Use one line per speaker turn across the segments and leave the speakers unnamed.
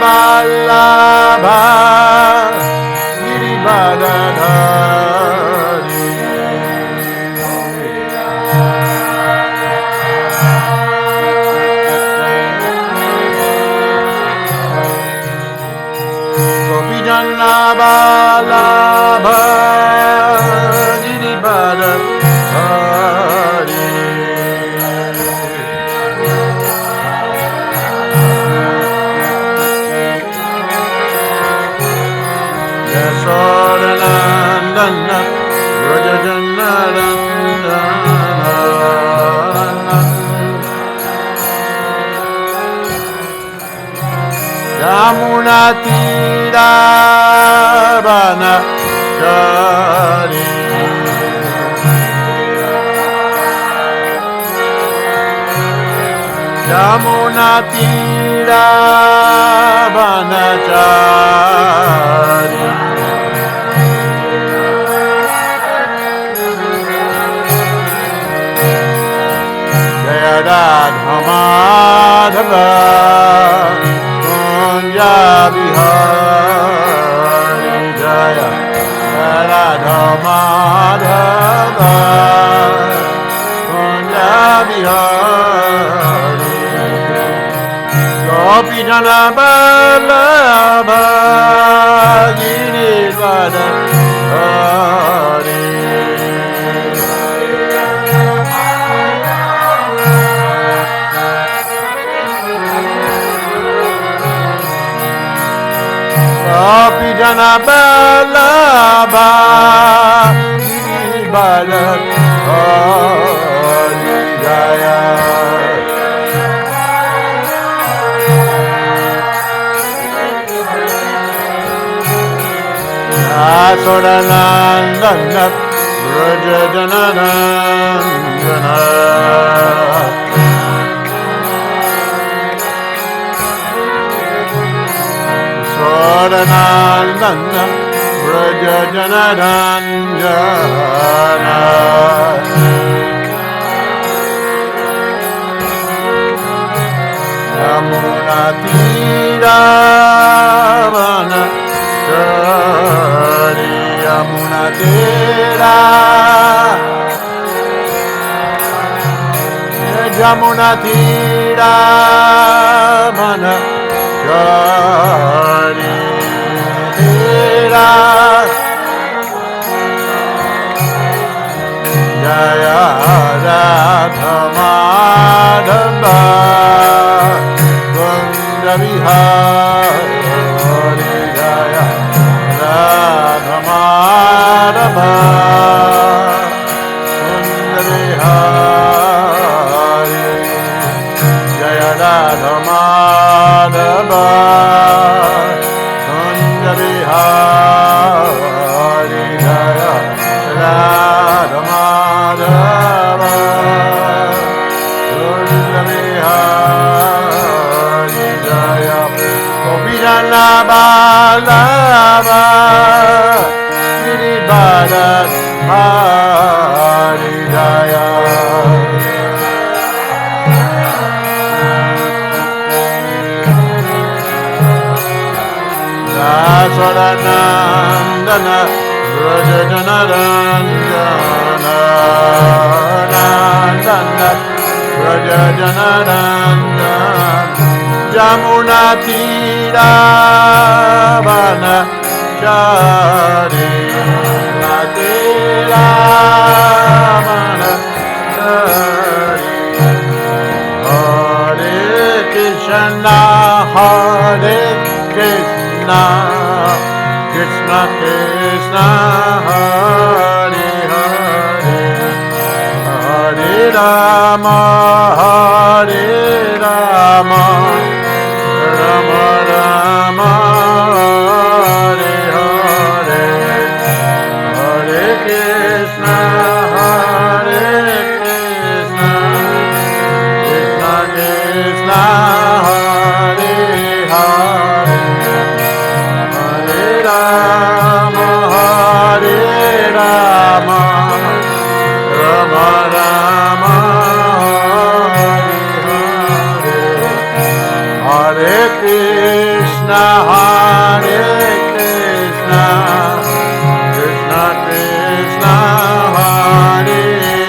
Vallabha Girivardhari Gopijana Vallabha Girivardhari Yasodanandana Rajajanarandana Yamuna Tira Vanachari Yamuna Tira Vanachari Jaya Radha Madhava Kunja Vihari Jaya Radha Madhava Kunja Vihari Gopijana Vallabha Girivardhari Gopijana Vallabha Girivardhari Jaya Yasodanandana Rajajanarandana Yasodanandana Rajajanarandana Yamuna Tira Vanachari Yamuna Tira Yamuna Tira Vanachari Tira Jaya Radha Madhava Kunja Vihari Jaya Radha Madhava Kunja Vihari Jaya Radha Madhava Kunja Vihari Jaya Radha Madhava Kunja Vihari Jaya Gopijana Vallabha Girivardhari Jaya Yasodanandana Rajajanarandana Nandana Rajajanarandana Yamuna Tira Vanachari Tira Vanachari Hare Krishna Hare Krishna Krishna Krishna Hare Hare Hare Rama Hare Rama Rama Rama Hare Hare Hare Krishna Hare Krishna Krishna Krishna Hare Hare Hare Rama Hare Rama Rama Rama Hare Hare Krishna, Hare Krishna, Krishna Krishna, Hare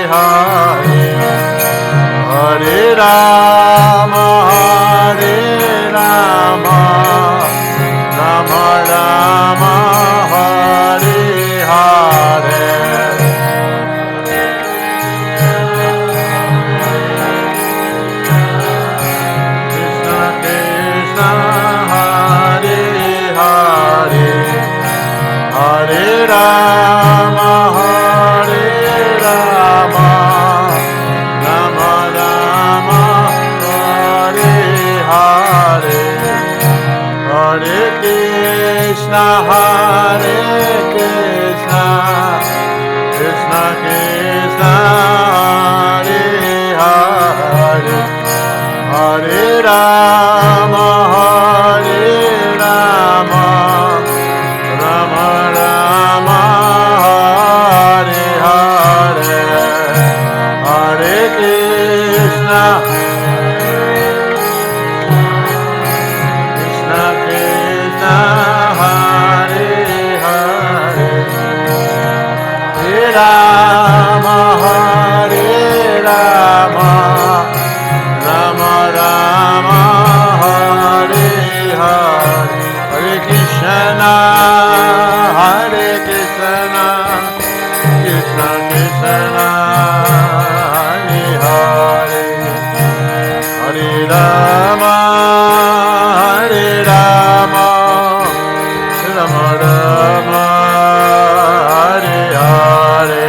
Hare, Hare Rama, Hare Rama, Rama Rama, Hare Hare. Hare Rama, Hare Rama, Rama Rama, Hare Hare, Hare Krishna, Hare Krishna, Krishna Krishna, Hare Hare, Hare Rama, Hare Rama, Rama Rama, Hare Hare, Hare Krishna, Krishna Krishna, Hare Hare, Hare Rama, Hare Rama, Rama Rama, Hare Hare, Hare Krishna, Hare Krishna, Krishna Krishna, Hare Hare, Hare Rama, Hare Rama, Rama Rama, Hare Hare,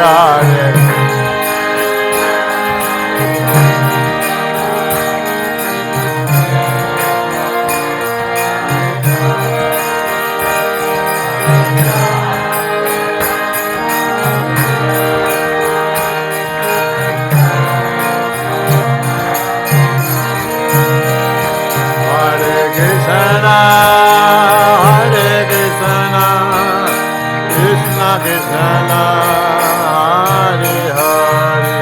Hare. Hare Krishna, Hare Krishna, Krishna Krishna, Hare Hare,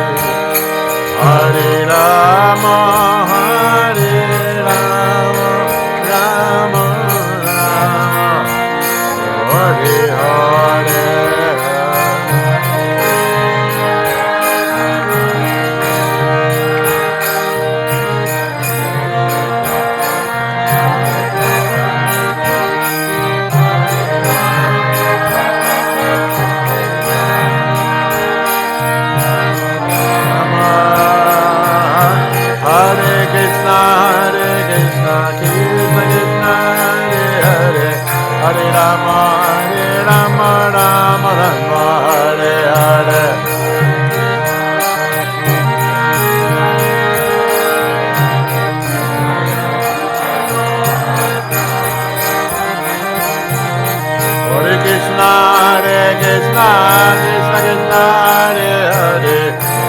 Hare Rama, Hare Rama, Rama Rama, Hare Hare. Hare Krishna, Hare Krishna, Krishna Krishna, Hare Hare, Hare Rama, Hare Rama, Rama Rama, Hare Hare. Hare Krishna, Hare Krishna, Krishna Krishna, Hare Hare,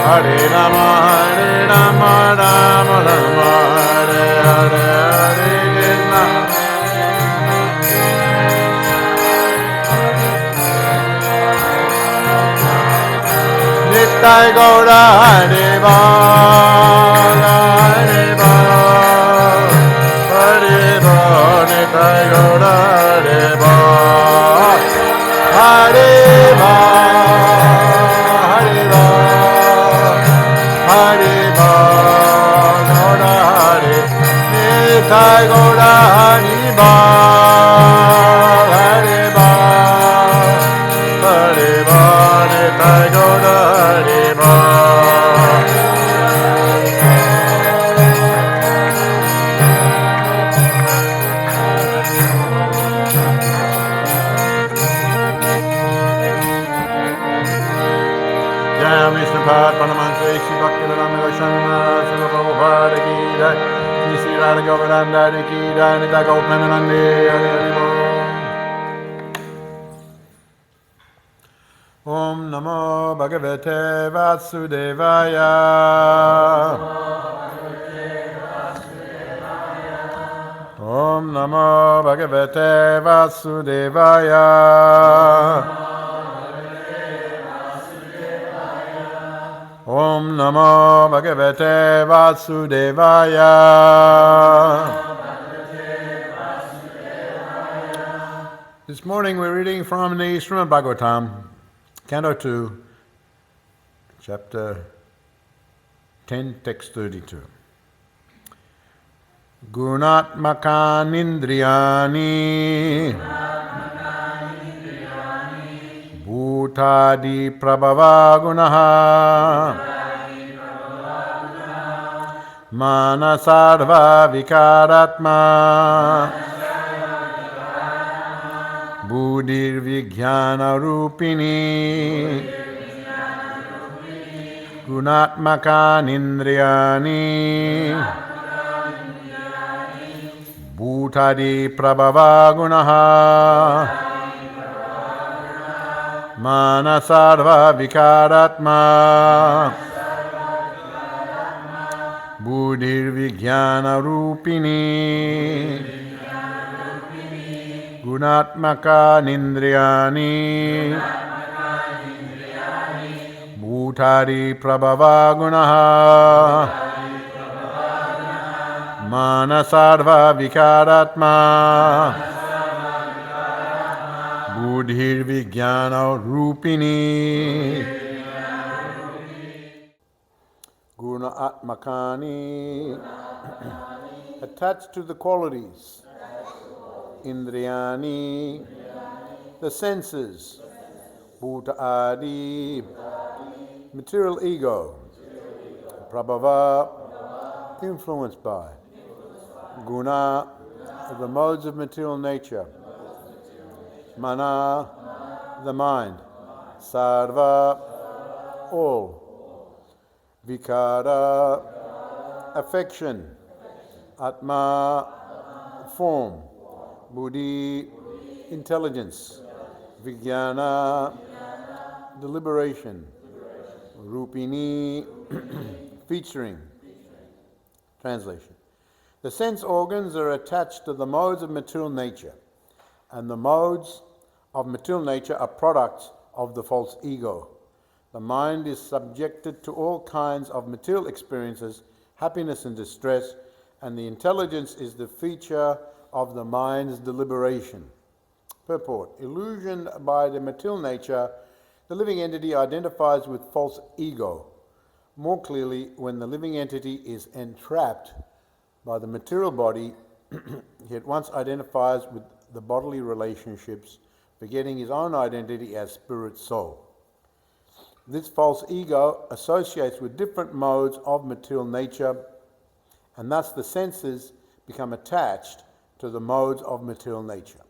Hare Rama, Hare Rama, Rama Rama, Hare Hare, Hare Krishna. Nittai Gaura Hare Bal, Hare Bal, Hare Bal, Nittai Gaura Hare Bal, Hare Bal, Hare Bal, Hare Bal, Gaura Hare, Nittai Gaura Hare Bal, Hare Bal, Hare Bal, Nittai Gaura Hare Bal. Jai Vishnu Pad Panamantra Shri Bhakti Vedanta Vaishnava Srila Prabhupada Ki Jai, Shri Sri Radha Govardhana Ki Jai, Nitya Gopnamanande Hare Hare Bol. Om Namo Bhagavate Vasudevaya. Om Namo Bhagavate Vasudevaya. Om Namo Bhagavate Vasudevaya. This morning we're reading from the Srimad Bhagavatam, Canto 2, Chapter 10, Text 32. Gunatmakanindriyani Bhutadi Prabhava Gunaha Manasarva Vikaratma Buddhir Vijnana Rupini Gunatmakanindriyani Bhutadi Prabhava Gunaha Manasarva Vikaratma Buddhir Vijnana Rupini Gunatmakanindriyani Bhutadi Prabhava Gunaha Manasarva Vikaratma Buddhir Vijnana Rupini Guna Atmakani attached to the qualities. Indriyani, the senses. Bhuta Adi, material ego. Prabhava, influenced by. Guna, the modes of material nature. Mana, the mind. Sarva, all. Vikara, affection. Atma, form. Buddhi, intelligence. Vijnana, deliberation. Rupini, featuring. Translation. The sense organs are attached to the modes of material nature, and the modes of material nature are products of the false ego. The mind is subjected to all kinds of material experiences, happiness and distress, and the intelligence is the feature of the mind's deliberation. Purport. Illusioned by the material nature, the living entity identifies with false ego. More clearly, when the living entity is entrapped by the material body, he at once identifies with the bodily relationships, forgetting his own identity as spirit soul. This false ego associates with different modes of material nature, and thus the senses become attached to the modes of material nature.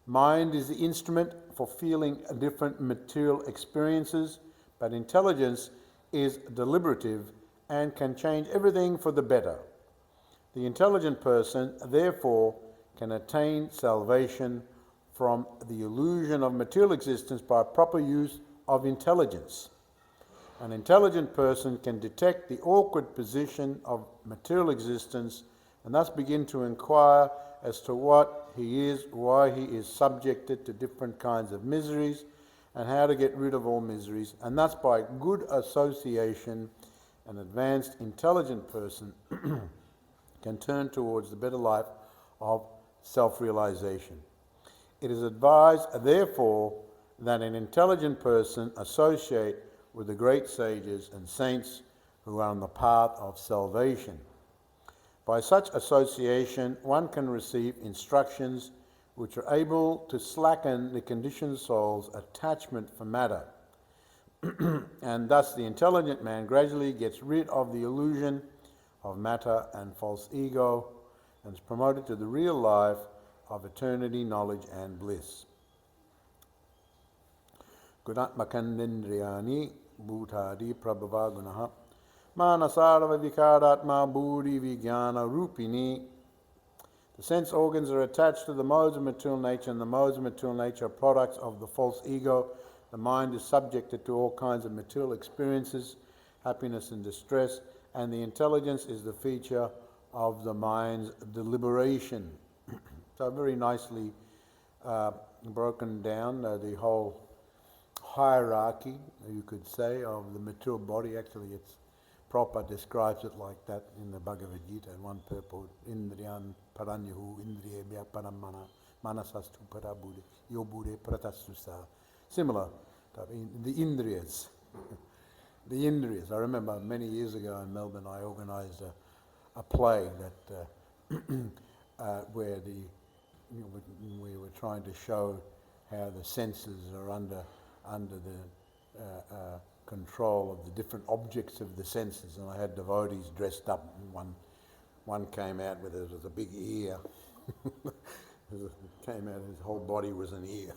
Mind is the instrument for feeling different material experiences, but intelligence is deliberative and can change everything for the better. The intelligent person, therefore, can attain salvation from the illusion of material existence by proper use of intelligence. An intelligent person can detect the awkward position of material existence and thus begin to inquire as to what he is, why he is subjected to different kinds of miseries, and how to get rid of all miseries. And thus by good association, an advanced intelligent person can turn towards the better life of self-realization. It is advised, therefore, that an intelligent person associate with the great sages and saints who are on the path of salvation. By such association, one can receive instructions which are able to slacken the conditioned soul's attachment for matter. And thus the intelligent man gradually gets rid of the illusion of matter and false ego and is promoted to the real life of eternity, knowledge and bliss. Gunatmakandindriyani Bhutadi Prabhava Gunaha Manasarva Vikaratma Buddhi Vijnana Rupini. The sense organs are attached to the modes of material nature, and the modes of material nature are products of the false ego. The mind is subjected to all kinds of material experiences, happiness and distress, and the intelligence is the feature of the mind's deliberation. So very nicely broken down the whole hierarchy, you could say, of the material body. Actually, it's Prabhupada describes it like that in the Bhagavad Gita in one purport. Indriyan paranyahu indriyebhya paramana manasastu para bude, yo bude pratastusa. Similar type, the indriyas. The indriyas. I remember many years ago in Melbourne I organised a play that where we were trying to show how the senses are under the control of the different objects of the senses, and I had devotees dressed up. One came out with it was a big ear. Came out, his whole body was an ear.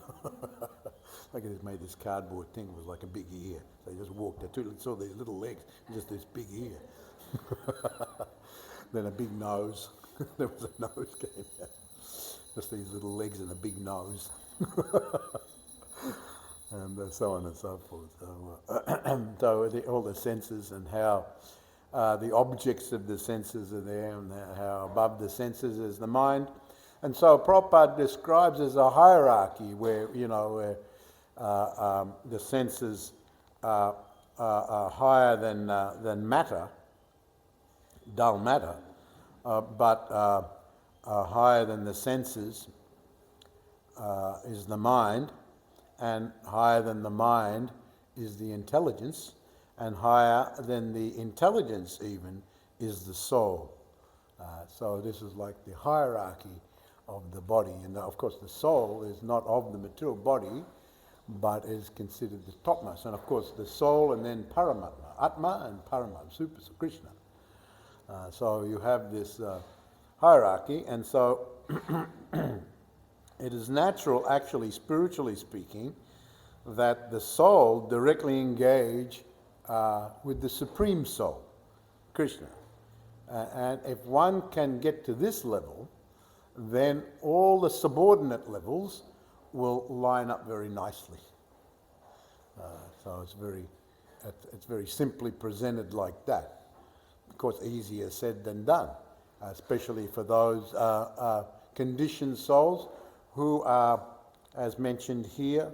Like he just made this cardboard thing, it was like a big ear. So he just walked out, saw these little legs, just this big ear. Then a big nose. There was a nose came out. Just these little legs and a big nose. And so on and so forth. So, all the senses and how the objects of the senses are there, and how above the senses is the mind. And so Prabhupada describes as a hierarchy where, the senses are higher than matter, dull matter, but higher than the senses is the mind, and higher than the mind is the intelligence, and higher than the intelligence even is the soul. So this is like the hierarchy of the body. And of course the soul is not of the material body, but is considered the topmost. And of course the soul and then Paramatma, Atma and Paramatma, Super Krishna. So you have this hierarchy, and so it is natural, actually, spiritually speaking, that the soul directly engage with the Supreme Soul, Krishna. And if one can get to this level, then all the subordinate levels will line up very nicely. So it's very simply presented like that. Of course, easier said than done, especially for those conditioned souls who are, as mentioned here,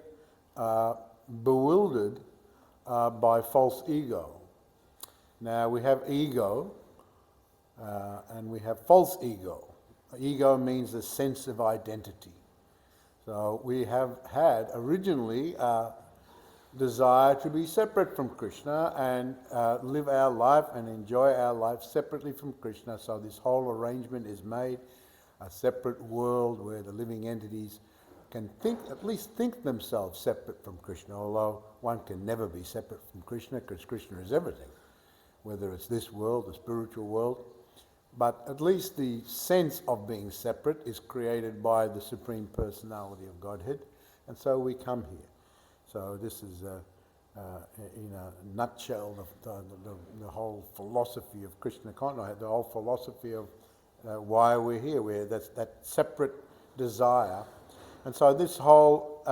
bewildered by false ego. Now we have ego and we have false ego. Ego means a sense of identity. So we have had originally a desire to be separate from Krishna and live our life and enjoy our life separately from Krishna. So this whole arrangement is made, a separate world where the living entities can at least think themselves separate from Krishna, although one can never be separate from Krishna because Krishna is everything, whether it's this world, the spiritual world. But at least the sense of being separate is created by the Supreme Personality of Godhead, and so we come here. So this is, in a nutshell, the whole philosophy of Krishna consciousness, the whole philosophy of why we're here, where that's that separate desire. And so this whole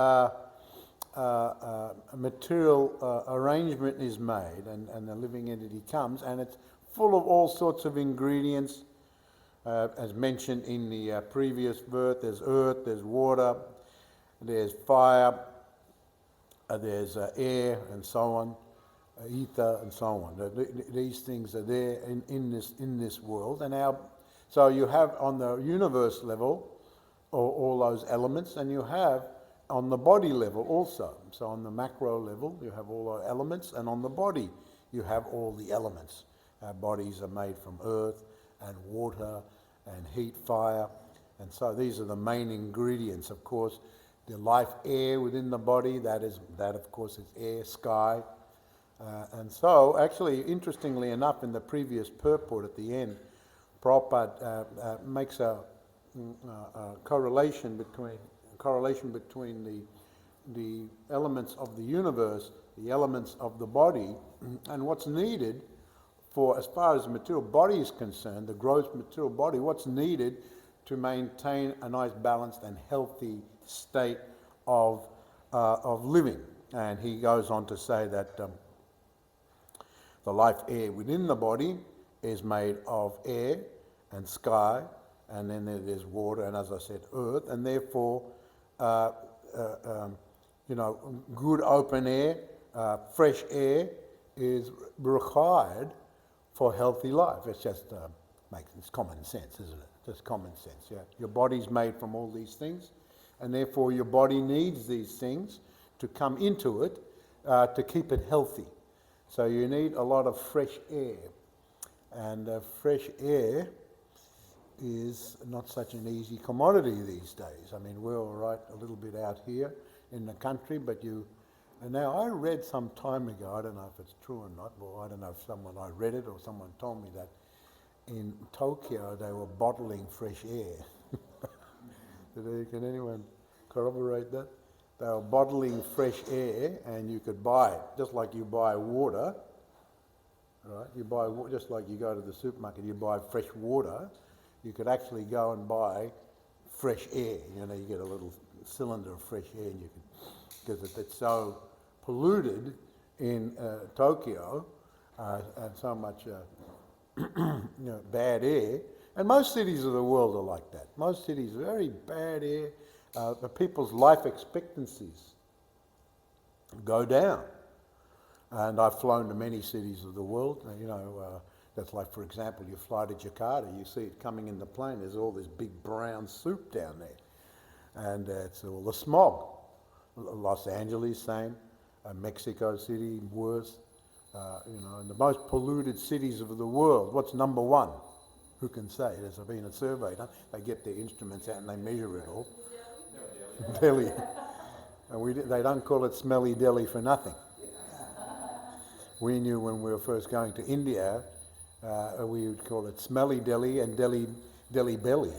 material arrangement is made, and the living entity comes, and it's full of all sorts of ingredients, as mentioned in the previous verse. There's earth, there's water, there's fire, there's air, and so on, ether, and so on. These things are there in this world, and so you have on the universe level all those elements, and you have on the body level also. So on the macro level you have all the elements, and on the body you have all the elements. Our bodies are made from earth and water and heat, fire, and so these are the main ingredients. Of course, the life air within the body, that of course is air, sky, and so actually, interestingly enough, in the previous purport at the end, Prabhupada makes a correlation between the elements of the universe, the elements of the body, and what's needed for, as far as the material body is concerned, the gross material body, what's needed to maintain a nice balanced and healthy state of living. And he goes on to say that the life air within the body is made of air and sky, and then there's water, and as I said, earth, and therefore, good open air, fresh air is required for healthy life. It's just it's common sense, isn't it? Just common sense. Yeah, your body's made from all these things, And therefore your body needs these things to come into it to keep it healthy. So you need a lot of fresh air. And fresh air is not such an easy commodity these days. I mean, we're all right a little bit out here in the country, but and now I read some time ago, I don't know if it's true or not, or I don't know if I read it or someone told me that in Tokyo they were bottling fresh air. Can anyone corroborate that? They were bottling fresh air and you could buy it, just like you buy water, right? You buy, just like you go to the supermarket, you buy fresh water, you could actually go and buy fresh air. You know, you get a little cylinder of fresh air and you can, because it's so polluted in Tokyo and so much bad air. And most cities of the world are like that. Most cities, very bad air. The people's life expectancies go down. And I've flown to many cities of the world. That's like, for example, you fly to Jakarta, you see it coming in the plane, there's all this big brown soup down there. And it's all the smog. Los Angeles, same. Mexico City, worse. In the most polluted cities of the world, what's number one? Who can say? There's been a survey done. They get their instruments out and they measure it all. Delhi. And they don't call it smelly Delhi for nothing. We knew when we were first going to India, we would call it smelly Delhi and Delhi belly.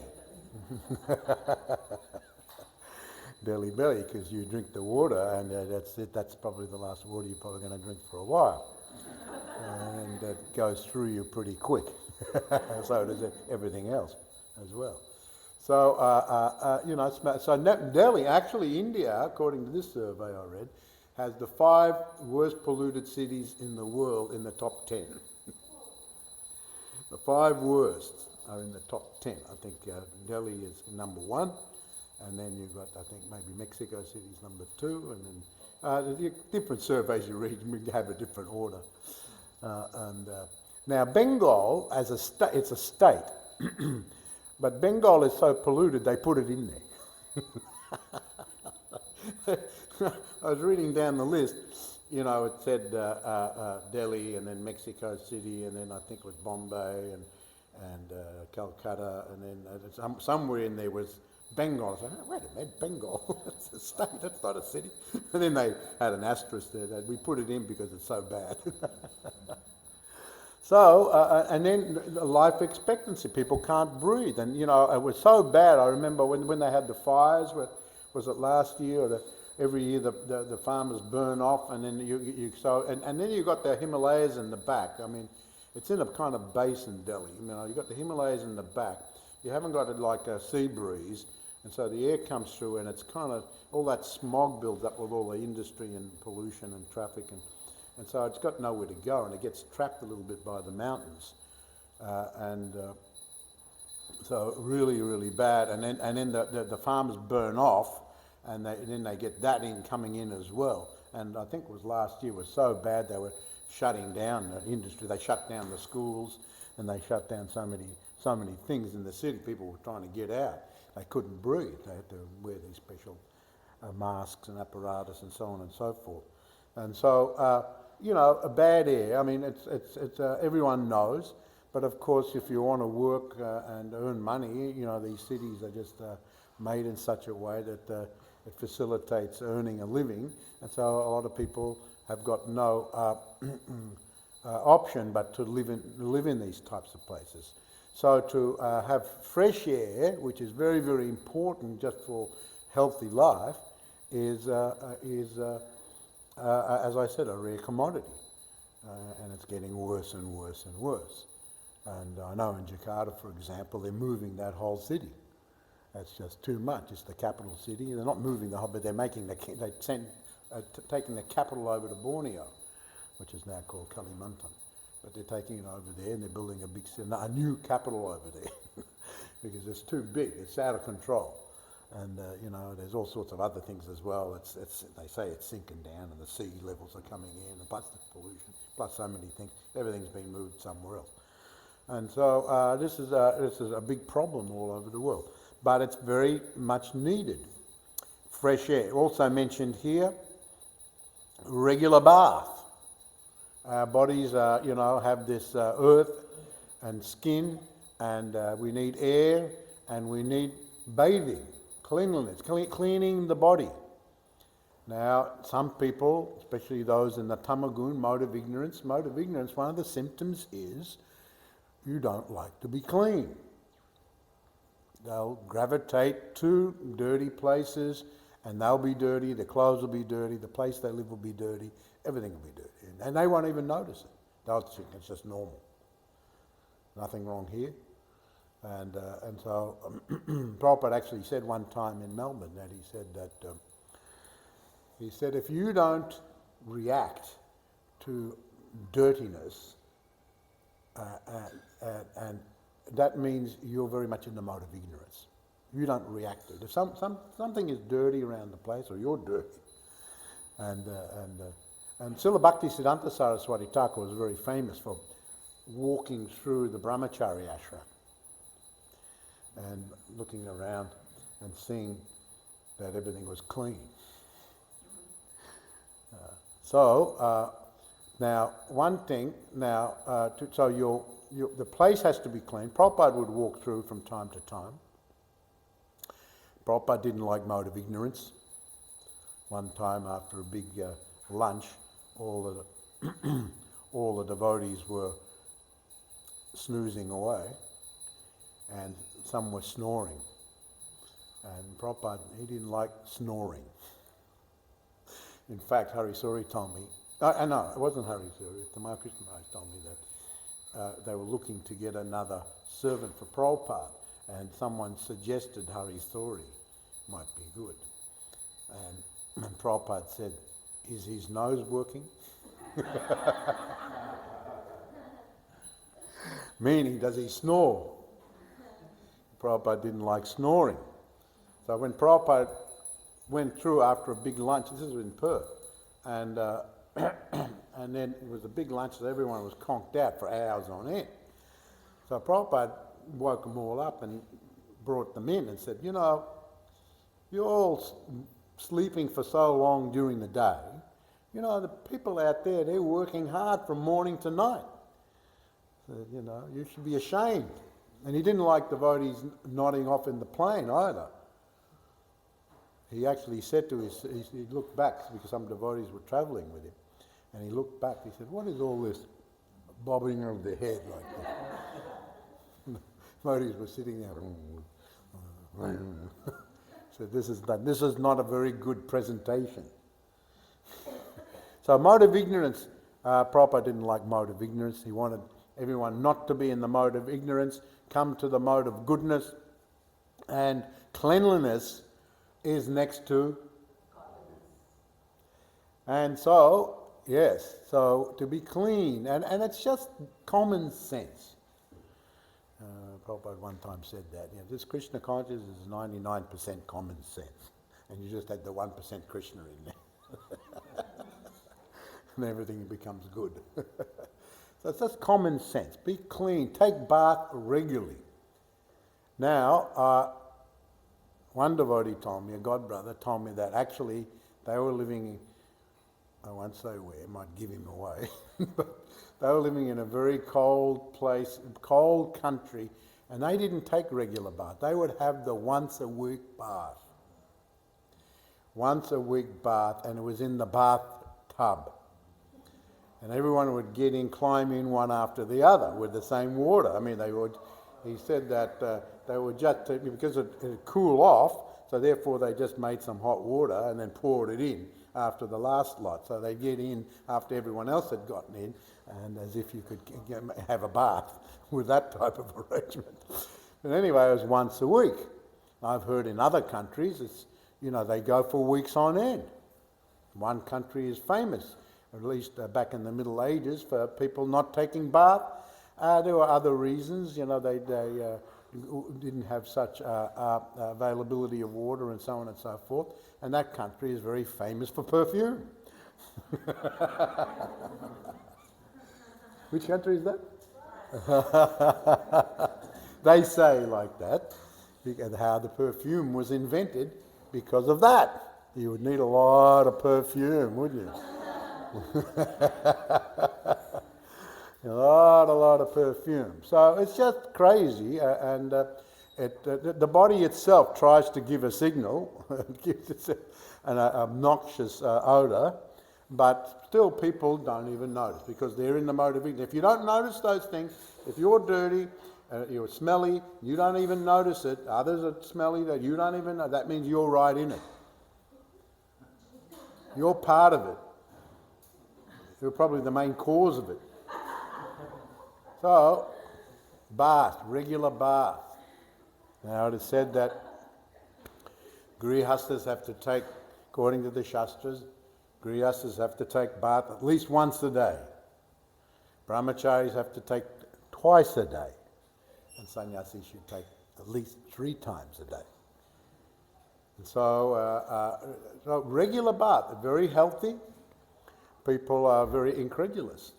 Delhi belly, because you drink the water and that's it. That's probably the last water you're probably going to drink for a while. And it goes through you pretty quick. So does everything else as well. So, Delhi, actually India, according to this survey I read, has the 5 worst polluted cities in the world in the top 10. The 5 worst are in the top 10. I think Delhi is number 1, and then you've got, I think, maybe Mexico City's number 2, and then the different surveys you read have a different order. Now Bengal, as a state, it's a state, but Bengal is so polluted they put it in there. I was reading down the list, it said Delhi and then Mexico City and then I think it was Bombay and Calcutta and then somewhere in there was Bengal. I said, wait a minute, Bengal, that's a state, that's not a city. And then they had an asterisk there that we put it in because it's so bad. So, and then the life expectancy, people can't breathe. And, it was so bad. I remember when they had the fires, was it last year or every year the farmers burn off and then and then you've got the Himalayas in the back. I mean, it's in a kind of basin, Delhi. You've got the Himalayas in the back. You haven't got it like a sea breeze. And so the air comes through and it's kind of, all that smog builds up with all the industry and pollution and traffic and so it's got nowhere to go and it gets trapped a little bit by the mountains. So really, really bad. And then the farmers burn off and then they get that coming in as well. And I think it was last year was so bad they were shutting down the industry. They shut down the schools and they shut down so many things in the city. People were trying to get out. They couldn't breathe. They had to wear these special masks and apparatus and so on and so forth. And so, a bad air. I mean, it's everyone knows. But of course, if you want to work and earn money, these cities are just made in such a way that it facilitates earning a living. And so a lot of people have got no option but to live in these types of places. So to have fresh air, which is very, very important just for healthy life, is as I said, a rare commodity. And it's getting worse and worse and worse. And I know in Jakarta, for example, they're moving that whole city. That's just too much. It's the capital city. They're not moving the whole, but they're taking the capital over to Borneo, which is now called Kalimantan. But they're taking it over there and they're building a new capital over there because it's too big. It's out of control. And, there's all sorts of other things as well. They say it's sinking down and the sea levels are coming in, and plus the pollution, plus so many things. Everything's being moved somewhere else. And so this is a big problem all over the world. But it's very much needed. fresh air. Also mentioned here, regular bath. Our bodies, have this earth and skin, and we need air, and we need bathing, cleanliness, cleaning the body. Now, some people, especially those in the tamagun, mode of ignorance, one of the symptoms is you don't like to be clean. They'll gravitate to dirty places, and they'll be dirty, their clothes will be dirty, the place they live will be dirty, everything will be dirty. And they won't even notice it. They'll think it's just normal. Nothing wrong here. And so Prabhupada actually said one time in Melbourne that he said if you don't react to dirtiness, and that means you're very much in the mode of ignorance. You don't react to it. If something is dirty around the place, or you're dirty, and Srila Bhaktisiddhanta Saraswati Thakur was very famous for walking through the Brahmachari ashram and looking around and seeing that everything was clean. Now one thing, the place has to be clean. Prabhupada would walk through from time to time. Prabhupada didn't like mode of ignorance. One time after a big lunch, all the devotees were snoozing away, and some were snoring. And Prabhupada, he didn't like snoring. In fact, Hari Suri told me, no, it wasn't Hari Suri, Tamar Krishna Maharaj told me that they were looking to get another servant for Prabhupada, and someone suggested Hari Suri might be good. And Prabhupada said, is his nose working? Meaning, does he snore? Prabhupada didn't like snoring. So when Prabhupada went through after a big lunch, this is in Perth, and then it was a big lunch that everyone was conked out for hours on end. So Prabhupada woke them all up and brought them in and said, you're all sleeping for so long during the day. The people out there, they're working hard from morning to night. So, you should be ashamed. And he didn't like devotees nodding off in the plane either. He actually said to he looked back because some devotees were travelling with him, and he looked back, he said, what is all this bobbing of the head like that? Devotees were sitting there. So this is not a very good presentation. So mode of ignorance, Prabhupada didn't like mode of ignorance. He wanted everyone not to be in the mode of ignorance, come to the mode of goodness, and cleanliness is next to. And so, yes, so to be clean, and it's just common sense. Prabhupada one time said that, this Krishna consciousness is 99% common sense, and you just add the 1% Krishna in there. And everything becomes good. So it's just common sense. Be clean, take bath regularly. Now, one devotee told me, a godbrother told me that actually they were living, I won't say where, it might give him away, but they were living in a very cold place, cold country, and they didn't take regular bath. They would have the once a week bath. Once a week bath, and it was in the bathtub. And everyone would get in, climb in one after the other with the same water. I mean, he said that they would just, because it would cool off, so therefore they just made some hot water and then poured it in after the last lot. So they get in after everyone else had gotten in, and as if you could have a bath with that type of arrangement. But anyway, it was once a week. I've heard in other countries, it's, they go for weeks on end. One country is famous, at least back in the Middle Ages, for people not taking bath. There were other reasons, they didn't have such availability of water and so on and so forth. And that country is very famous for perfume. Which country is that? They say like that, how the perfume was invented because of that. You would need a lot of perfume, wouldn't you? A lot of perfume. So it's just crazy, and the body itself tries to give a signal, it gives an obnoxious odour, but still people don't even notice because they're in the mode of ignorance. If you don't notice those things, if you're dirty, you're smelly, you don't even notice it, others are smelly that you don't even know, that means you're right in it. You're part of it. You're probably the main cause of it. So, bath, regular bath. Now it is said that Grihastas have to take, according to the Shastras, Grihastas have to take bath at least once a day. Brahmacharis have to take twice a day. And sannyasis should take at least 3 times a day. And so regular bath, very healthy. People are very incredulous.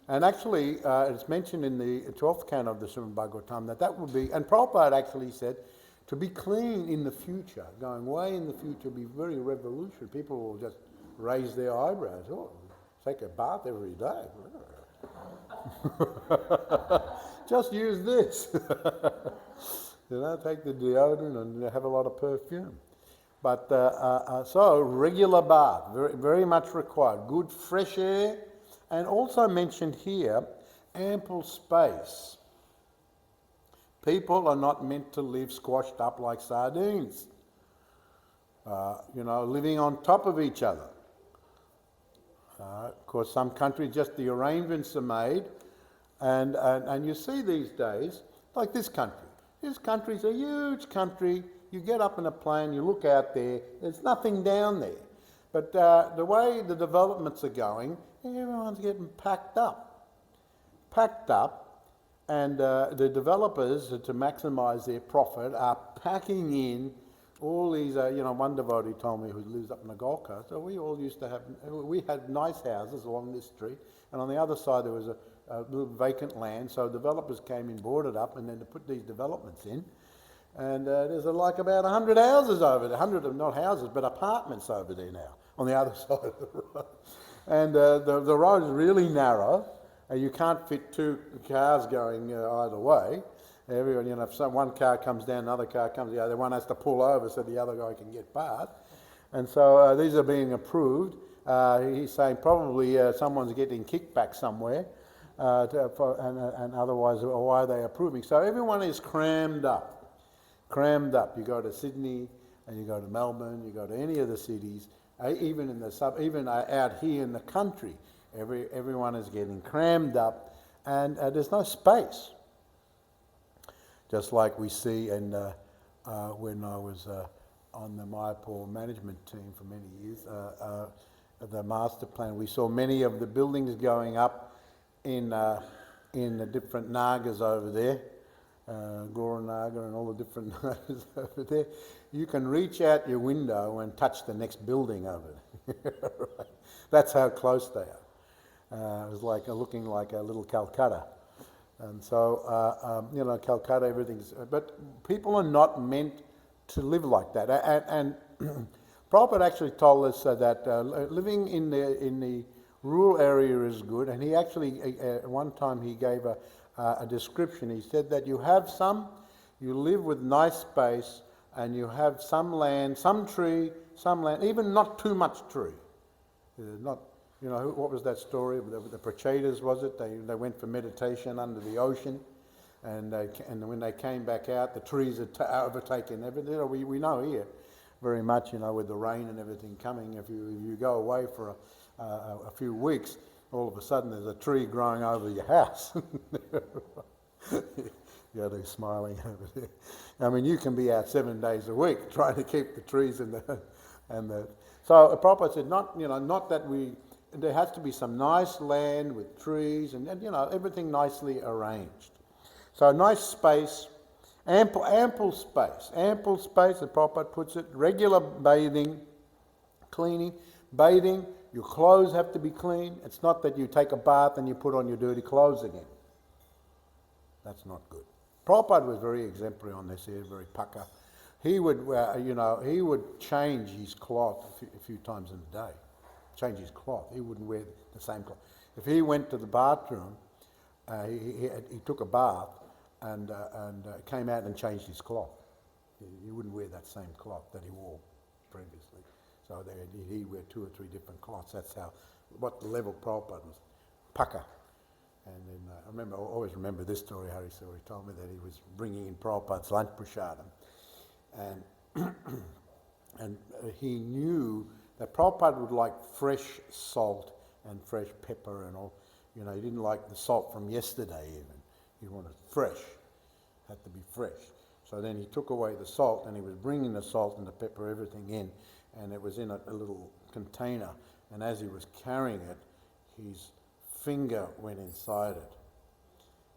And actually, it's mentioned in the 12th canto of the Srimad Bhagavatam that would be, and Prabhupada actually said, to be clean in the future, going way in the future, will be very revolutionary. People will just raise their eyebrows. Oh, take a bath every day. Just use this. Take the deodorant and have a lot of perfume. But so regular bath, very, very much required. Good fresh air, and also mentioned here, ample space. People are not meant to live squashed up like sardines, living on top of each other. Of course, some countries, just the arrangements are made, and you see these days, like this country. This country's a huge country. You get up in a plane, you look out there, there's nothing down there. But the way the developments are going, everyone's getting packed up, and the developers, to maximise their profit, are packing in all these, one devotee told me who lives up in the Gold Coast, so we had nice houses along this street, and on the other side there was a little vacant land, so developers came in, bought it up, and then to put these developments in. And there's like about 100 houses over there, 100 of not houses, but apartments over there now, on the other side of the road. And the road is really narrow, and you can't fit 2 cars going either way. Everyone, if one car comes down, another car comes the other, one has to pull over so the other guy can get past. And so these are being approved. He's saying probably someone's getting kickback somewhere, and otherwise, why are they approving? So everyone is crammed up. You go to Sydney, and you go to Melbourne, you go to any of the cities, even in the even out here in the country, everyone is getting crammed up, and there's no space. Just like we see when I was on the Mayapur management team for many years, the master plan, we saw many of the buildings going up in the different nagas over there. Goranaga and all the different nagas over there. You can reach out your window and touch the next building over there. Right. That's how close they are. It was like looking like a little Calcutta. And so, Calcutta, everything's... But people are not meant to live like that. And Prabhupada actually told us that living in the rural area is good. And he actually, one time he gave a description. He said that you live with nice space, and you have some land, some tree, some land, even not too much tree. Not, what was that story? The Prachetas, was it? They went for meditation under the ocean, and when they came back out, the trees had overtaken everything. We know here very much, with the rain and everything coming. If you go away for a few weeks, all of a sudden there's a tree growing over your house. You're smiling over there. I mean, you can be out 7 days a week trying to keep the trees and the. So Prabhupada said, not that there has to be some nice land with trees and everything nicely arranged. So nice space, ample space, as Prabhupada puts it. Regular bathing, cleaning, bathing. Your clothes have to be clean. It's not that you take a bath and you put on your dirty clothes again. That's not good. Prabhupada was very exemplary on this here, very pukka. he would, he would change his cloth a few times in a day. Change his cloth. He wouldn't wear the same cloth. If he went to the bathroom, he took a bath and came out and changed his cloth. He wouldn't wear that same cloth that he wore previously. So he'd wear 2 or 3 different cloths. That's what the level Prabhupada was. Paka. And then I always remember this story. Hari Suri told me that he was bringing in Prabhupada's lunch prasadam, and he knew that Prabhupada would like fresh salt and fresh pepper and all. He didn't like the salt from yesterday even. He wanted fresh. Had to be fresh. So then he took away the salt, and he was bringing the salt and the pepper, everything in, and it was in a little container. And as he was carrying it, his finger went inside it.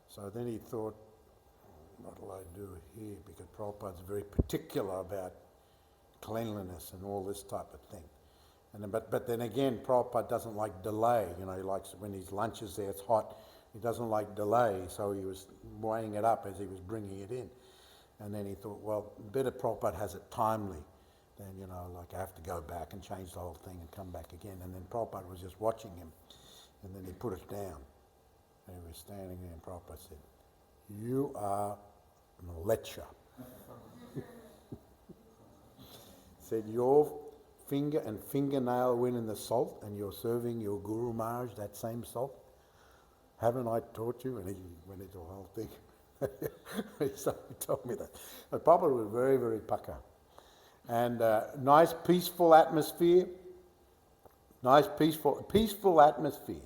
So then he thought, what will I do here? Because Prabhupada's very particular about cleanliness and all this type of thing. But then again, Prabhupada doesn't like delay. He likes when his lunch is there, it's hot. He doesn't like delay, so he was weighing it up as he was bringing it in. And then he thought, well, better Prabhupada has it timely than, I have to go back and change the whole thing and come back again. And then Prabhupada was just watching him, and then he put it down. And he was standing there, and Prabhupada said, "You are mlecha." Said, "Your finger and fingernail went in the salt, and you're serving your Guru Maharaj that same salt? Haven't I taught you?" And he went into the whole thing. He told me that. But Prabhupada was very, very paka. And nice peaceful atmosphere. Nice peaceful atmosphere.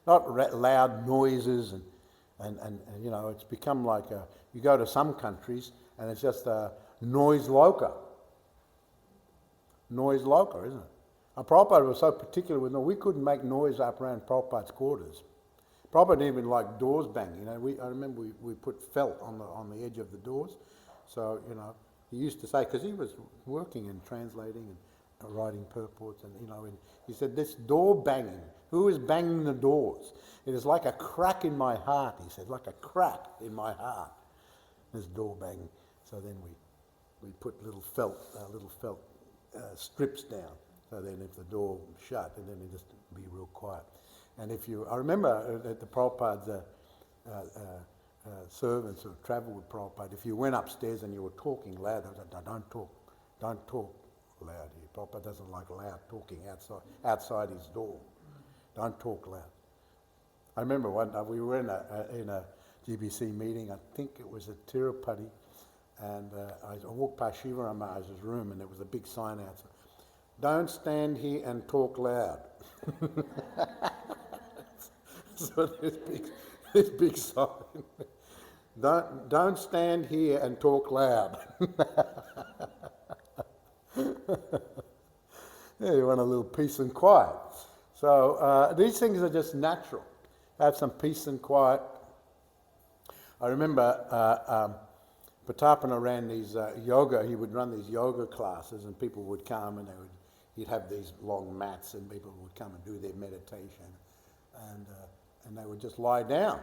Not loud noises and it's become like you go to some countries and it's just a noise loca. Noise loca, isn't it? And Prabhupada was so particular with we couldn't make noise up around Prabhupada's quarters. Prabhupada didn't even like doors banging. I remember we put felt on the edge of the doors. So, he used to say, because he was working and translating and writing purports, and he said, this door banging, who is banging the doors? It is like a crack in my heart, he said, like a crack in my heart, this door banging. So then we put little felt strips down. So then if the door shut, and then it just be real quiet. And I remember at the Prabhupada's servants who travelled with Prabhupada, if you went upstairs and you were talking loud, they said, don't talk loud here. Prabhupada doesn't like loud talking outside his door. Don't talk loud. I remember one time we were in a GBC meeting, I think it was at Tirupati, and I walked past Shiva Ramaj's room, and there was a big sign outside. Don't stand here and talk loud. So this big sign. Don't stand here and talk loud. Yeah, you want a little peace and quiet. So these things are just natural. Have some peace and quiet. I remember Patapana ran these yoga. He would run these yoga classes, and people would come, and he'd have these long mats, and people would come and do their meditation, and they would just lie down,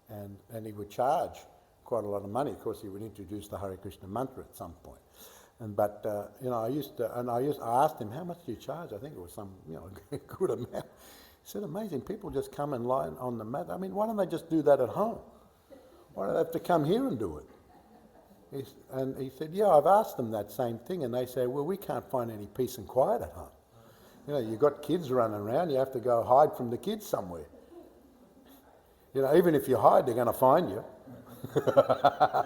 and he would charge quite a lot of money. Of course, he would introduce the Hare Krishna mantra at some point. I asked him, how much do you charge? I think it was some good amount. He said, amazing, people just come and lie on the mat. I mean, why don't they just do that at home? Why do they have to come here and do it? And he said, yeah, I've asked them that same thing, and they say, well, we can't find any peace and quiet at home. You've got kids running around, you have to go hide from the kids somewhere. Even if you hide, they're going to find you.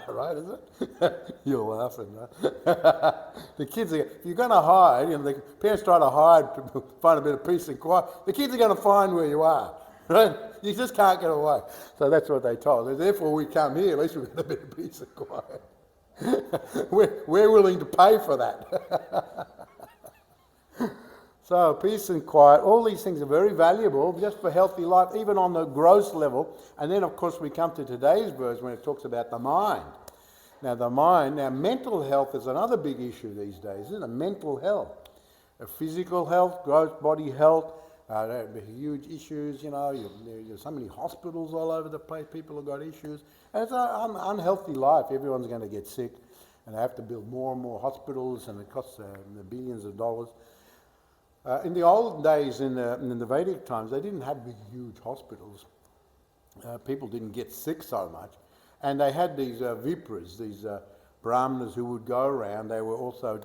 Right, is it? You're laughing, right? The kids, if you're going to hide, the parents try to hide to find a bit of peace and quiet, the kids are going to find where you are, right? You just can't get away. So that's what they told us. Therefore, we come here, at least we've got a bit of peace and quiet. We're willing to pay for that. So peace and quiet, all these things are very valuable just for healthy life, even on the gross level. And then, of course, we come to today's verse when it talks about the mind. Now mental health is another big issue these days, isn't it? Mental health. Physical health, gross body health, huge issues, there's so many hospitals all over the place, people have got issues. And it's an unhealthy life, everyone's going to get sick. and they have to build more and more hospitals, and it costs the billions of dollars. In the old days, in the Vedic times, they didn't have big, huge hospitals. People didn't get sick so much. And they had these vipras, these brahmanas who would go around. They were also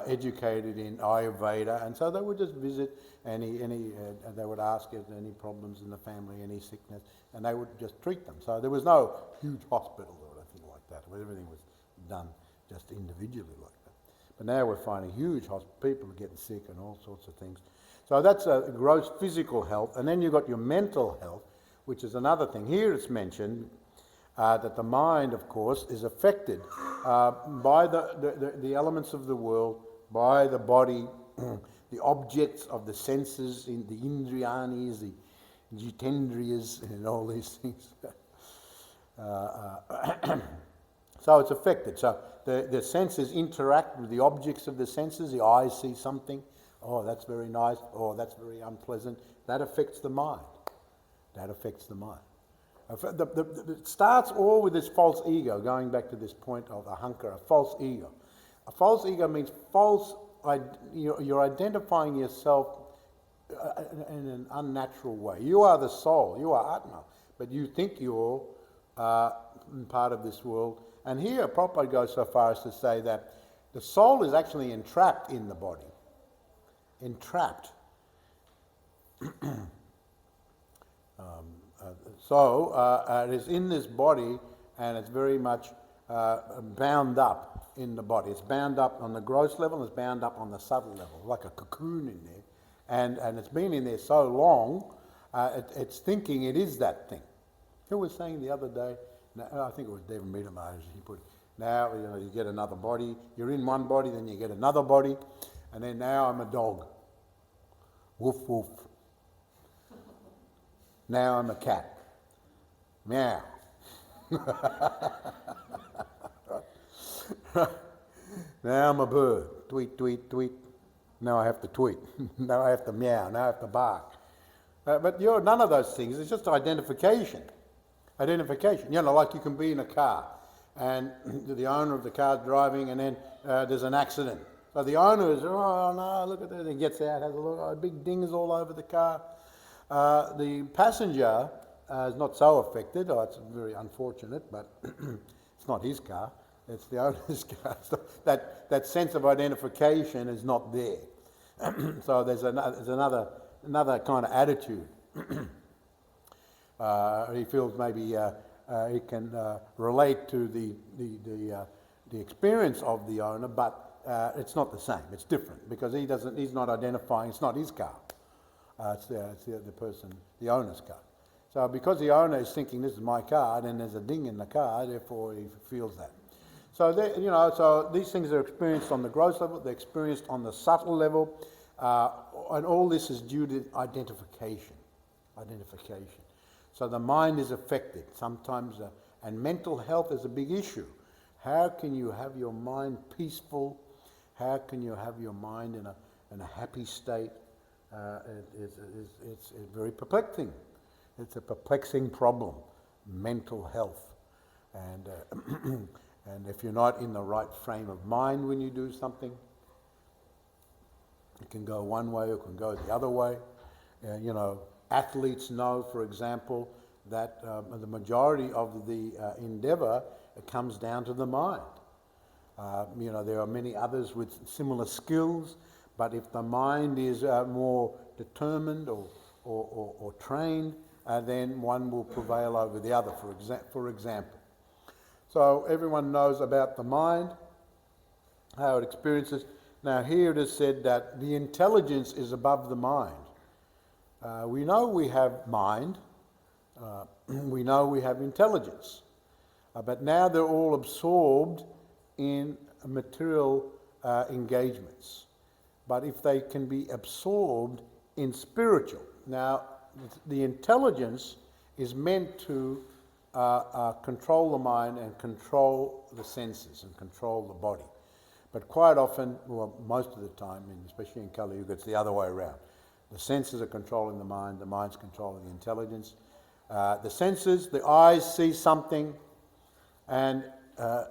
educated in Ayurveda, and so they would just visit they would ask if there any problems in the family, any sickness, and they would just treat them. So there was no huge hospital or anything like that. Everything was done just individually like that. But now we're finding huge hospitals, people are getting sick and all sorts of things. So that's gross physical health, and then you've got your mental health, which is another thing. Here it's mentioned that the mind, of course, is affected by the elements of the world, by the body, the objects of the senses, in the indriyanis, the jitendriyas, and all these things. So it's affected. So the senses interact with the objects of the senses. The eyes see something. Oh, that's very nice. Oh, that's very unpleasant. That affects the mind. That affects the mind. It starts all with this false ego, going back to this point of ahankara, a false ego. A false ego means you're identifying yourself in an unnatural way. You are the soul, you are Atma, but you think you're part of this world. And here Prabhupada goes so far as to say that the soul is actually entrapped in the body. Entrapped. It is in this body, and it's very much bound up in the body. It's bound up on the gross level, it's bound up on the subtle level, like a cocoon in there. And it's been in there so long, it's thinking it is that thing. Who was saying the other day, I think it was Devamrita Maharaj, he put, now you get another body, you're in one body, then you get another body, and then now I'm a dog. Woof, woof. Now I'm a cat. Meow. Now I'm a bird. Tweet, tweet, tweet. Now I have to tweet. Now I have to meow. Now I have to bark. But you're none of those things. It's just identification. Identification. You know, like you can be in a car and the owner of the car's driving, and then there's an accident. So the owner is, oh no, look at that. He gets out, has a look, oh, big dings all over the car. The passenger is not so affected. Oh, it's very unfortunate, but it's not his car. It's the owner's car. So that sense of identification is not there. So there's another kind of attitude. He feels maybe he can relate to the experience of the owner, but it's not the same. It's different because he's not identifying. It's not his car. It's the person, the owner's car. So because the owner is thinking this is my car, then there's a ding in the car, therefore he feels that. So so these things are experienced on the gross level, they're experienced on the subtle level, and all this is due to identification. Identification. So the mind is affected sometimes, and mental health is a big issue. How can you have your mind peaceful? How can you have your mind in a happy state? It's very perplexing. It's a perplexing problem, mental health. And and if you're not in the right frame of mind when you do something, it can go one way or it can go the other way. Athletes know, for example, that the majority of the endeavour comes down to the mind. There are many others with similar skills, but if the mind is more determined or trained, then one will prevail over the other, for example. So everyone knows about the mind, how it experiences. Now here it is said that the intelligence is above the mind. We know we have mind, we know we have intelligence, but now they're all absorbed in material engagements. But if they can be absorbed in spiritual, now the intelligence is meant to control the mind and control the senses and control the body. But quite often, well, most of the time, especially in Kali Yuga, it's the other way around. The senses are controlling the mind's controlling the intelligence. The senses, the eyes see something, and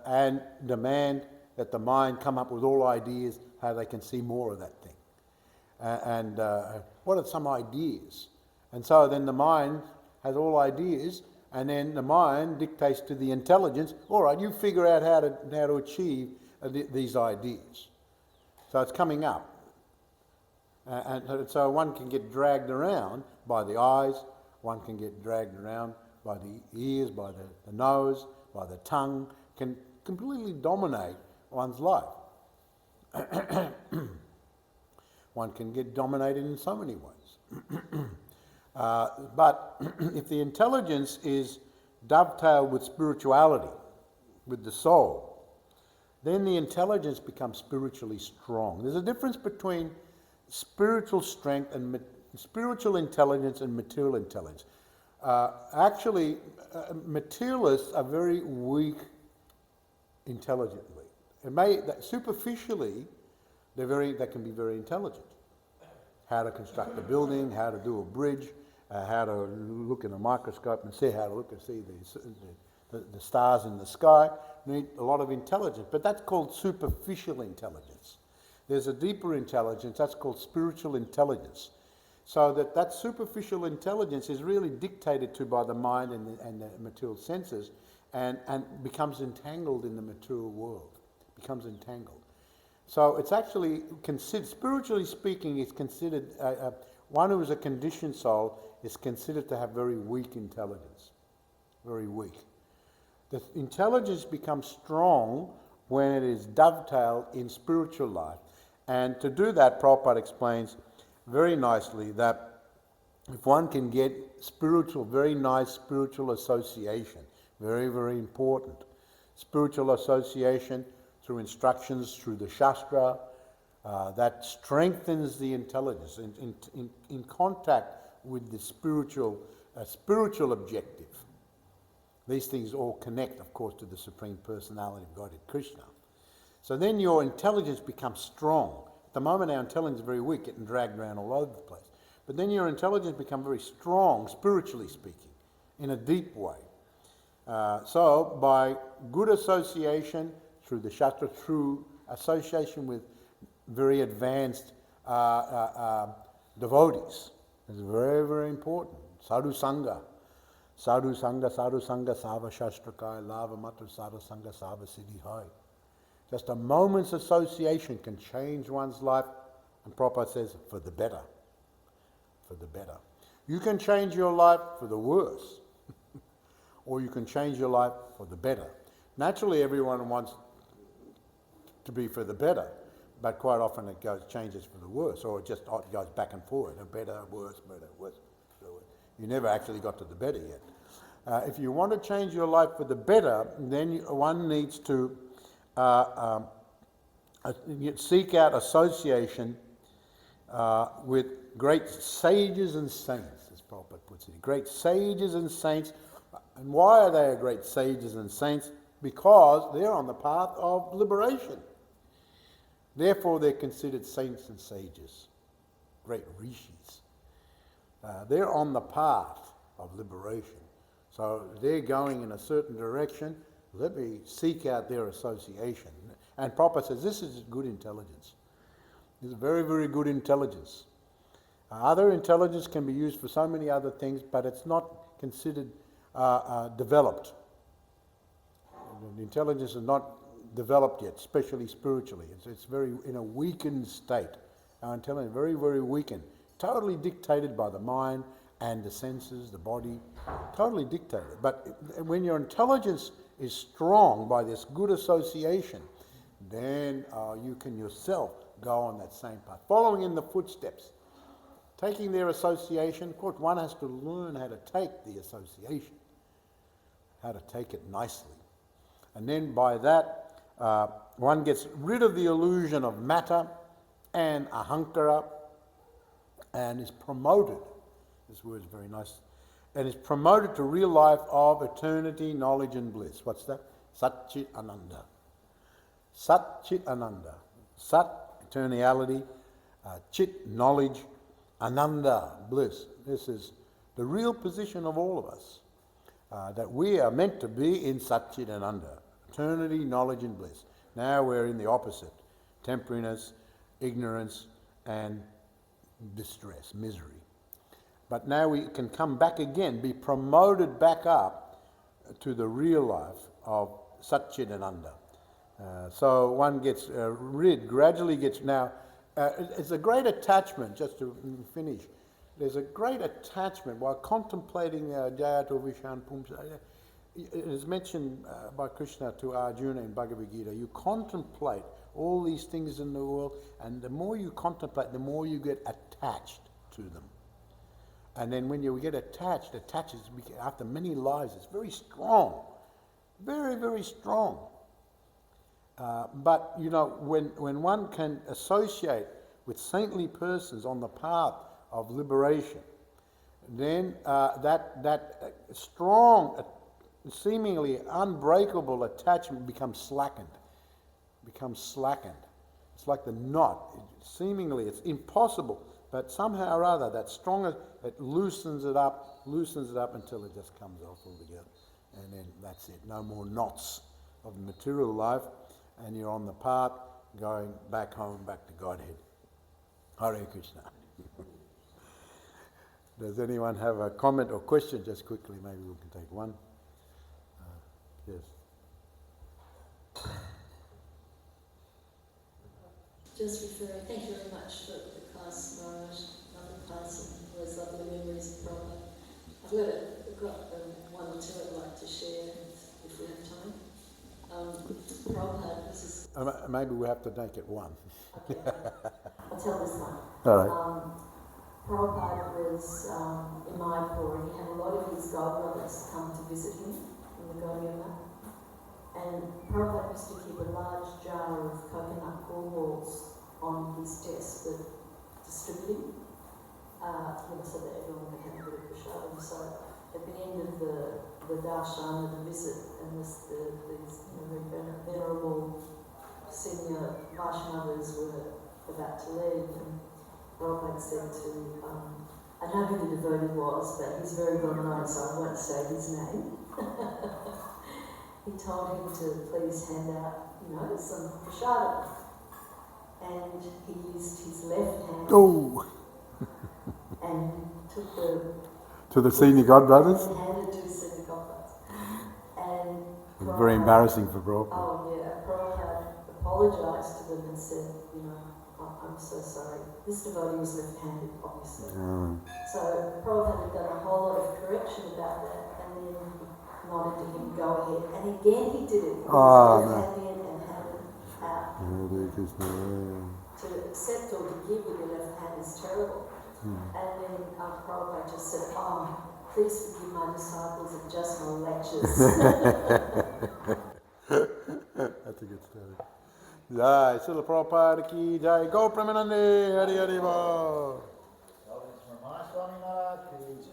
and demand that the mind come up with all ideas how they can see more of that thing. And what are some ideas? And so then the mind has all ideas, and then the mind dictates to the intelligence, all right, you figure out how to achieve these ideas. So it's coming up. And so one can get dragged around by the eyes, one can get dragged around by the ears, by the nose, by the tongue, can completely dominate one's life. One can get dominated in so many ways. But if the intelligence is dovetailed with spirituality, with the soul, then the intelligence becomes spiritually strong. There's a difference between spiritual strength and spiritual intelligence and material intelligence. Actually, materialists are very weak intelligently. Superficially, they can be very intelligent. How to construct a building, how to do a bridge, how to look in a microscope and see how to look and see the stars in the sky. Need a lot of intelligence, but that's called superficial intelligence. There's a deeper intelligence, that's called spiritual intelligence. So that superficial intelligence is really dictated to by the mind and the material senses, and becomes entangled in the material world, becomes entangled. So it's actually considered, spiritually speaking, it's considered, one who is a conditioned soul is considered to have very weak intelligence, very weak. The intelligence becomes strong when it is dovetailed in spiritual life. And to do that, Prabhupada explains very nicely that if one can get very nice spiritual association, very, very important, spiritual association through instructions, through the Shastra, that strengthens the intelligence in contact with the spiritual objective. These things all connect, of course, to the Supreme Personality of Godhead, Krishna. So then your intelligence becomes strong. At the moment our intelligence is very weak, getting dragged around all over the place. But then your intelligence becomes very strong, spiritually speaking, in a deep way. So by good association through the Shastra, through association with very advanced devotees, is very, very important. Sadhu Sangha. Sadhu Sangha, Sava Shastrakai, Lava Matra Sadhu Sangha, Sava Siddhi Hai. Just a moment's association can change one's life, and Prabhupada says, for the better. For the better. You can change your life for the worse, or you can change your life for the better. Naturally, everyone wants to be for the better, but quite often it changes for the worse, or it just goes back and forward, better, worse, better, worse. You never actually got to the better yet. If you want to change your life for the better, then one needs to seek out association with great sages and saints, as Prabhupada puts it. Great sages and saints. And why are they great sages and saints? Because they're on the path of liberation. Therefore, they're considered saints and sages, great rishis. They're on the path of liberation. So they're going in a certain direction. Let me seek out their association. And Prabhupada says this is good intelligence. This is very, very good intelligence. Other intelligence can be used for so many other things, but it's not considered developed. The intelligence is not developed yet, especially spiritually. It's very in a weakened state. Our intelligence is very, very weakened. Totally dictated by the mind and the senses, the body, totally dictated. But when your intelligence is strong by this good association, then you can yourself go on that same path, following in the footsteps, taking their association. Of course, one has to learn how to take the association, how to take it nicely. And then by that, one gets rid of the illusion of matter and ahankara, and is promoted, this word is very nice, and is promoted to real life of eternity, knowledge and bliss. What's that? Sat-Chit Ananda. Sat-Chit Ananda. Sat, eternality, Chit, knowledge, Ananda, bliss. This is the real position of all of us, that we are meant to be in Sat-Chit Ananda, Eternity, knowledge and bliss. Now we're in the opposite. Temporariness, ignorance and distress, misery. But now we can come back again, be promoted back up to the real life of Satchidananda. So one gets gradually gets now, it's a great attachment, just to finish, there's a great attachment while contemplating Jayato Vishan Pumsa. It is mentioned by Krishna to Arjuna in Bhagavad Gita, you contemplate all these things in the world, and the more you contemplate, the more you get attached to them. And then when you get attached after many lives, it's very strong, very, very strong. But, you know, when one can associate with saintly persons on the path of liberation, then that strong, seemingly unbreakable attachment becomes slackened. It's like the knot. Seemingly it's impossible, but somehow or other that stronger, it loosens it up until it just comes off altogether. And then that's it. No more knots of material life, and you're on the path going back home, back to Godhead. Hare Krishna. Does anyone have a comment or question? Just quickly, maybe we can take one. Yes.
Just referring, thank you very much for the class, Maharaj, lovely class, and those lovely memories of Prabhupada. I've got one or two I'd like to share if we have time. Prabhupada, this is...
Maybe we have to make it one.
Okay, I'll tell this one.
All right.
Prabhupada was in Mayapur, and he had a lot of his godbrothers come to visit him in the Gaudiya. And Prabhupada used to keep a large jar of coconut gall balls on his desk for distributing, so that everyone would have a bit of prashadam. So at the end of the darshan, the visit, and these very venerable senior Vaishnavas were about to leave, and Prabhupada said to, I know who the devotee was, but he's very well known, so I won't say his name. He told him to please hand out, some prashadam. And he used his left hand and took
to the senior godbrothers?
And handed it to his senior godbrothers. And
very embarrassing for Prabhupada.
Oh yeah, Prabhupada apologised to them and said, I'm so sorry. This devotee was left-handed, obviously. So Prabhupada had done a whole lot of correction about that, and then nodded to him, go ahead. And again he did it. He was left-handed and handed out. To accept or to give with your left hand is terrible. And then Prabhupada just said, please forgive my disciples and just my lectures.
That's a good story. Jai, Srila Prabhupada ki jai, Go Premanande, Hari Hari Bo.
HH Ramai Swami Maharaj ki